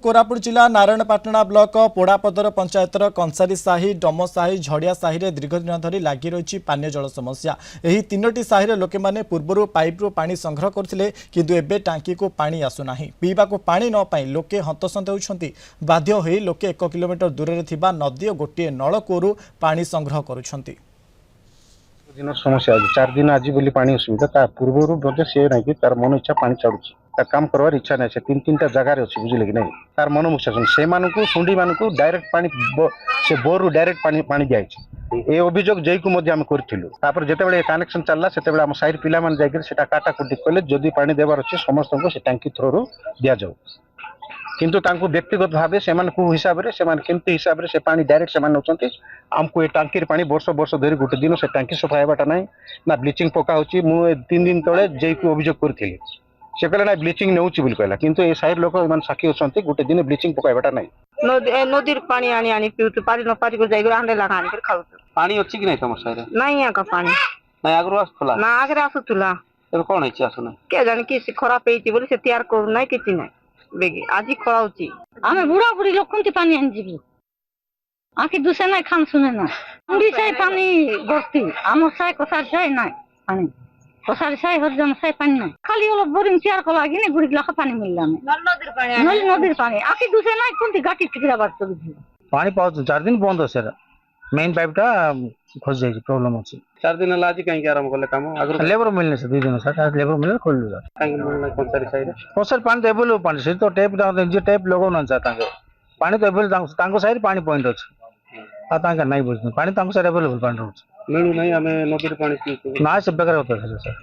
कोरापुट जिला नारायणपाटना ब्लॉक पोड़ापदर पंचायतर कंसारी साही डम साही झड़िया साही रे दीर्घ दिन धरी लगी रही पानीय जल समस्या। यही तीनोटी साही लोके माने पूर्वर पाइप्रु पानी संग्रह करथिले किंतु एबे टांकी को पानी आसुना पीवा को पानी न पाई लोके हंतसंत होउछंती। बाध्य होई लोके 1 किलोमीटर दूर रे थिबा नदी और गोटे नलकूरु पानी संग्रह करुछंती। दिन समस्या आज 4 दिन आज बोली पानी असुविधा ता पूर्वर बोधे से नहीं कि तार मन इच्छा पानी छाड़ुची ता काम करवार इच्छा नहीं से 3-3टा जगह रे अछि बुझले कि नहीं तार मन मुखा से मानकु सुंडी मानकु डायरेक्ट पानी से बोर रु डायरेक्ट पानी दिया छै। ए अभियोग जई को मध्ये हम करथिलु तापर जेतेबेले कनेक्शन चलला सेतेबेले हम साइड पिला मान जाय के सेटा काटा कुटी कले जदी पानी देबार अछि समस्त को से टंकी थ्रो रु दिया जाऊ किंतु तांको व्यक्तिगत भाबे सेमान को हिसाब रे सेमान केमती हिसाब रे से पानी डायरेक्ट सेमान होचंती हमको ए टांकी रे पानी वर्ष वर्ष धरि गोटे दिन से टांकी सफा हेबाटा नै ना ब्लीचिंग पका होची मु 3 दिन तळे जई को अभियोग करथिली से कहले ना ब्लीचिंग नेउची बोल कहला किंतु ए साइड लोक मान साखी होचंती गोटे दिन ब्लीचिंग पकाइबाटा नै नदीर पानी आनी आनी पिउतु पारी न पारी को जाई हांडे लगानी कर खाउ पानी अछि कि नै तमर साइड नहीं या का पानी नै आगरो आसुला ना आगरे आसुतुला तब कोन हिची आसुना के जानि कि खराब पेइची बोली से तैयार कर नै किछि नै बेगी आज खराउची आमे बुढ़ा बुढ़ी लोग कोनती पानी आनजिबु आखि दुसे नै खान सुने ना उडी से पानी गोस्ती आम साय कसार साय नै पानी कसार साय हरजन साय पानी नै खाली ओलो बोरिंग तैयार को लागि नै गुडी लाख पानी मिलला नै नदीर पानी आखि दुसे नै कोनती गाटी टिकरा बात तो पानी पाउ 4 दिन बंद होसेरा मेन पाइपटा खस जाई प्रॉब्लम अछि 4 दिन ला आज काई आराम करले काम अगर लेबर मिलने से 2 दिन सर लेबर मिलने खोल दो काई मिलने कंसारी साइड कंसार पानी देबल पानी से तो टेप जे टेप लगो न चाहता के पानी तो एबल तांको साइड पानी पॉइंट अछि आ तांका नै बुझ पानी तांको साइड अवेलेबल पानी रहछ मिलु नै हमें नदीर पानी पीउ ना से बेकार होता है सर।